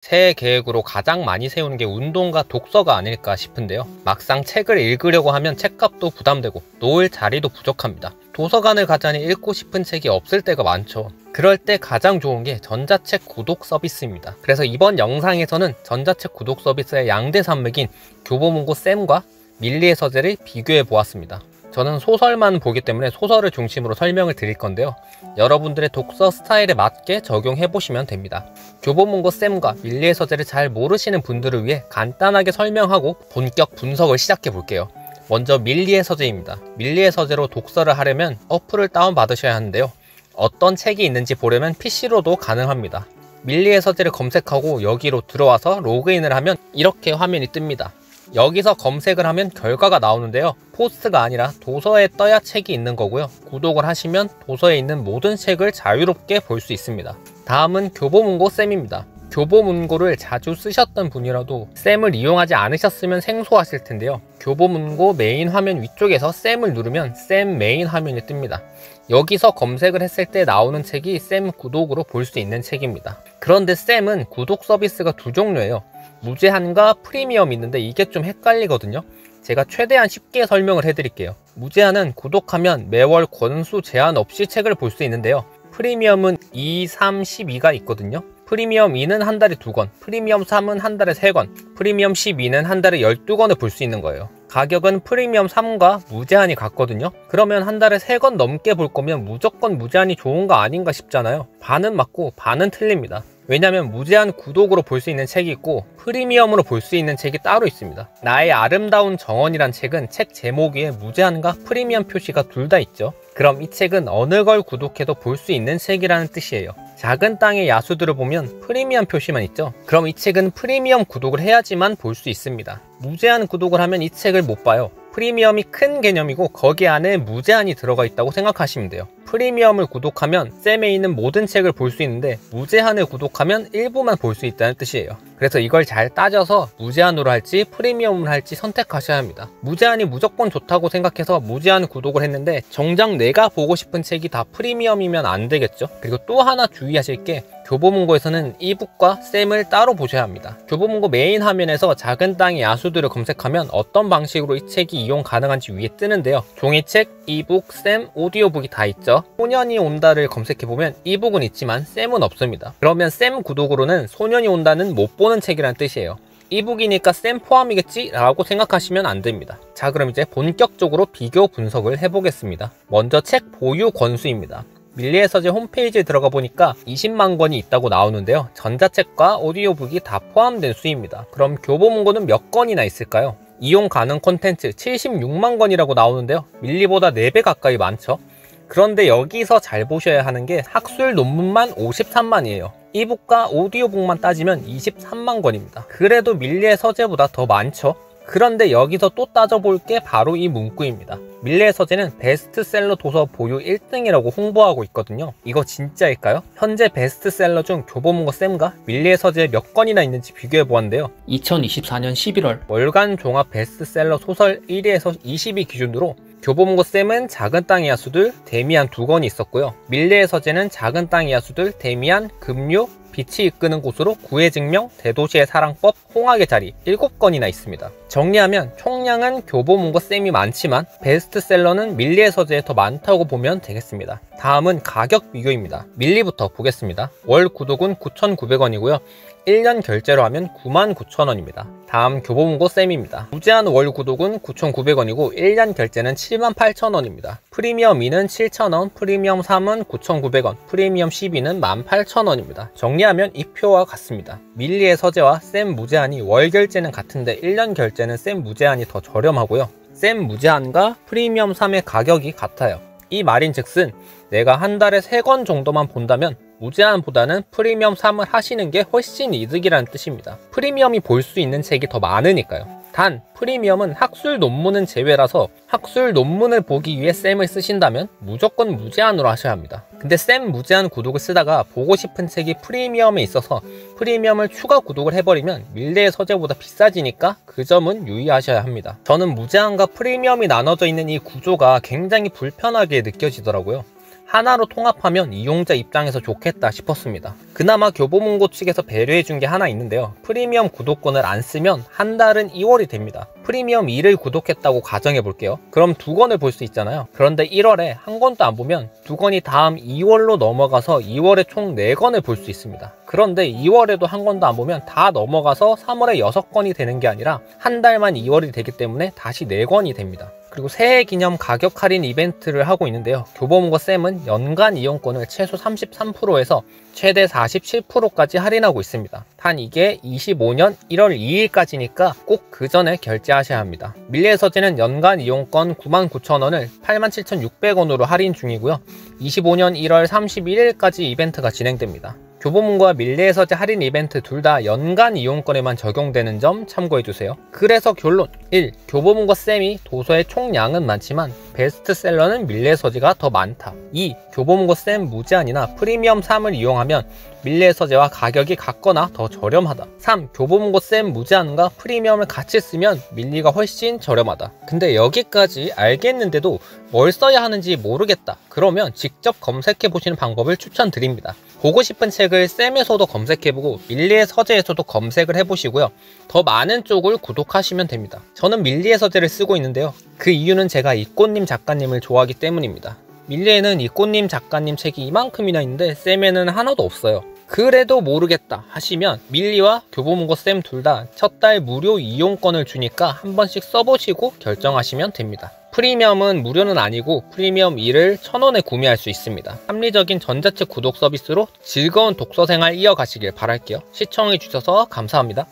새해 계획으로 가장 많이 세우는 게 운동과 독서가 아닐까 싶은데요. 막상 책을 읽으려고 하면 책값도 부담되고 놓을 자리도 부족합니다. 도서관을 가자니 읽고 싶은 책이 없을 때가 많죠. 그럴 때 가장 좋은 게 전자책 구독 서비스입니다. 그래서 이번 영상에서는 전자책 구독 서비스의 양대 산맥인 교보문고 쌤과 밀리의 서재를 비교해 보았습니다. 저는 소설만 보기 때문에 소설을 중심으로 설명을 드릴 건데요. 여러분들의 독서 스타일에 맞게 적용해 보시면 됩니다. 교보문고 쌤과 밀리의 서재를 잘 모르시는 분들을 위해 간단하게 설명하고 본격 분석을 시작해 볼게요. 먼저 밀리의 서재입니다. 밀리의 서재로 독서를 하려면 어플을 다운받으셔야 하는데요. 어떤 책이 있는지 보려면 PC로도 가능합니다. 밀리의 서재를 검색하고 여기로 들어와서 로그인을 하면 이렇게 화면이 뜹니다. 여기서 검색을 하면 결과가 나오는데요. 포스트가 아니라 도서에 떠야 책이 있는 거고요. 구독을 하시면 도서에 있는 모든 책을 자유롭게 볼 수 있습니다. 다음은 교보문고 쌤입니다. 교보문고를 자주 쓰셨던 분이라도 쌤을 이용하지 않으셨으면 생소하실 텐데요. 교보문고 메인 화면 위쪽에서 쌤을 누르면 쌤 메인 화면이 뜹니다. 여기서 검색을 했을 때 나오는 책이 쌤 구독으로 볼 수 있는 책입니다. 그런데 쌤은 구독 서비스가 두 종류예요. 무제한과 프리미엄이 있는데 이게 좀 헷갈리거든요. 제가 최대한 쉽게 설명을 해드릴게요. 무제한은 구독하면 매월 권수 제한 없이 책을 볼 수 있는데요. 프리미엄은 2, 3, 12가 있거든요. 프리미엄 2는 한 달에 2권, 프리미엄 3은 한 달에 3권, 프리미엄 12는 한 달에 12권을 볼 수 있는 거예요. 가격은 프리미엄 3과 무제한이 같거든요. 그러면 한 달에 3권 넘게 볼 거면 무조건 무제한이 좋은 거 아닌가 싶잖아요. 반은 맞고 반은 틀립니다. 왜냐면 무제한 구독으로 볼 수 있는 책이 있고 프리미엄으로 볼 수 있는 책이 따로 있습니다. 나의 아름다운 정원이란 책은 책 제목 위에 무제한과 프리미엄 표시가 둘 다 있죠. 그럼 이 책은 어느 걸 구독해도 볼 수 있는 책이라는 뜻이에요. 작은 땅의 야수들을 보면 프리미엄 표시만 있죠. 그럼 이 책은 프리미엄 구독을 해야지만 볼 수 있습니다. 무제한 구독을 하면 이 책을 못 봐요. 프리미엄이 큰 개념이고 거기 안에 무제한이 들어가 있다고 생각하시면 돼요. 프리미엄을 구독하면 쌤에 있는 모든 책을 볼 수 있는데 무제한을 구독하면 일부만 볼 수 있다는 뜻이에요. 그래서 이걸 잘 따져서 무제한으로 할지 프리미엄을 할지 선택하셔야 합니다. 무제한이 무조건 좋다고 생각해서 무제한 구독을 했는데 정작 내가 보고 싶은 책이 다 프리미엄이면 안 되겠죠. 그리고 또 하나 주의하실 게 교보문고에서는 이북과 쌤을 따로 보셔야 합니다. 교보문고 메인 화면에서 작은 땅의 야수들을 검색하면 어떤 방식으로 이 책이 이용 가능한지 위에 뜨는데요. 종이책, 이북, 쌤, 오디오북이 다 있죠. 소년이 온다를 검색해보면 이북은 있지만 쌤은 없습니다. 그러면 쌤 구독으로는 소년이 온다는 못 보는 책이란 뜻이에요. 이북이니까 쌤 포함이겠지? 라고 생각하시면 안 됩니다. 자, 그럼 이제 본격적으로 비교 분석을 해보겠습니다. 먼저 책 보유 권수입니다. 밀리의 서재 홈페이지에 들어가 보니까 20만 권이 있다고 나오는데요. 전자책과 오디오북이 다 포함된 수입니다. 그럼 교보문고는 몇 권이나 있을까요? 이용 가능 콘텐츠 76만 권이라고 나오는데요. 밀리보다 4배 가까이 많죠. 그런데 여기서 잘 보셔야 하는 게 학술 논문만 53만이에요. 이북과 오디오북만 따지면 23만 권입니다. 그래도 밀리의 서재보다 더 많죠. 그런데 여기서 또 따져볼 게 바로 이 문구입니다. 밀리의 서재는 베스트셀러 도서 보유 1등이라고 홍보하고 있거든요. 이거 진짜일까요? 현재 베스트셀러 중 교보문고 쌤과 밀리의 서재에 몇 권이나 있는지 비교해 보았는데요. 2024년 11월 월간 종합 베스트셀러 소설 1위에서 20위 기준으로 교보문고 쌤은 작은 땅의 야수들, 데미안 2권이 있었고요. 밀리의 서재는 작은 땅의 야수들, 데미안, 급류, 빛이 이끄는 곳으로 구해증명, 대도시의 사랑법, 홍학의 자리 7권이나 있습니다. 정리하면 총량은 교보문고 쌤이 많지만 베스트셀러는 밀리의 서재에 더 많다고 보면 되겠습니다. 다음은 가격 비교입니다. 밀리부터 보겠습니다. 월 구독은 9,900원이고요. 1년 결제로 하면 99,000원입니다. 다음 교보문고 쌤입니다. 무제한 월 구독은 9,900원이고 1년 결제는 78,000원입니다. 프리미엄 2는 7,000원, 프리미엄 3은 9,900원, 프리미엄 12는 18,000원입니다. 정리하면 이 표와 같습니다. 밀리의 서재와 쌤 무제한이 월 결제는 같은데 1년 결제는 쌤 무제한이 더 저렴하고요. 쌤 무제한과 프리미엄 3의 가격이 같아요. 이 말인즉슨 내가 한 달에 3권 정도만 본다면 무제한보다는 프리미엄 3을 하시는 게 훨씬 이득이라는 뜻입니다. 프리미엄이 볼 수 있는 책이 더 많으니까요. 단 프리미엄은 학술 논문은 제외라서 학술 논문을 보기 위해 쌤을 쓰신다면 무조건 무제한으로 하셔야 합니다. 근데 쌤 무제한 구독을 쓰다가 보고 싶은 책이 프리미엄에 있어서 프리미엄을 추가 구독을 해버리면 밀리의 서재보다 비싸지니까 그 점은 유의하셔야 합니다. 저는 무제한과 프리미엄이 나눠져 있는 이 구조가 굉장히 불편하게 느껴지더라고요. 하나로 통합하면 이용자 입장에서 좋겠다 싶었습니다. 그나마 교보문고 측에서 배려해준 게 하나 있는데요. 프리미엄 구독권을 안 쓰면 한 달은 2월이 됩니다. 프리미엄 2를 구독했다고 가정해볼게요. 그럼 2권을 볼 수 있잖아요. 그런데 1월에 한 권도 안 보면 2권이 다음 2월로 넘어가서 2월에 총 4권을 볼 수 있습니다. 그런데 2월에도 한 권도 안 보면 다 넘어가서 3월에 6권이 되는 게 아니라 한 달만 2월이 되기 때문에 다시 4권이 됩니다. 그리고 새해 기념 가격 할인 이벤트를 하고 있는데요. 교보문고 쌤은 연간 이용권을 최소 33%에서 최대 47%까지 할인하고 있습니다. 단 이게 25년 1월 2일까지니까 꼭 그 전에 결제하셔야 합니다. 밀리의서재는 연간 이용권 99,000원을 87,600원으로 할인 중이고요. 25년 1월 31일까지 이벤트가 진행됩니다. 교보문고와 밀리의서재 할인 이벤트 둘 다 연간 이용권에만 적용되는 점 참고해주세요. 그래서 결론 1. 교보문고 쌤이 도서의 총량은 많지만 베스트셀러는 밀리의서재가 더 많다. 2. 교보문고 쌤 무제한이나 프리미엄 3을 이용하면 밀리의서재와 가격이 같거나 더 저렴하다. 3. 교보문고 쌤 무제한과 프리미엄을 같이 쓰면 밀리가 훨씬 저렴하다. 근데 여기까지 알겠는데도 뭘 써야 하는지 모르겠다. 그러면 직접 검색해보시는 방법을 추천드립니다. 보고 싶은 책을 쌤에서도 검색해보고 밀리의서재에서도 검색을 해보시고요. 더 많은 쪽을 구독하시면 됩니다. 저는 밀리의서재를 쓰고 있는데요. 그 이유는 제가 이꽃님 작가님을 좋아하기 때문입니다. 밀리에는 이꽃님 작가님 책이 이만큼이나 있는데 쌤에는 하나도 없어요. 그래도 모르겠다 하시면 밀리와 교보문고 쌤 둘 다 첫 달 무료 이용권을 주니까 한 번씩 써보시고 결정하시면 됩니다. 프리미엄은 무료는 아니고 프리미엄 2를 1,000원에 구매할 수 있습니다. 합리적인 전자책 구독 서비스로 즐거운 독서 생활 이어가시길 바랄게요. 시청해주셔서 감사합니다.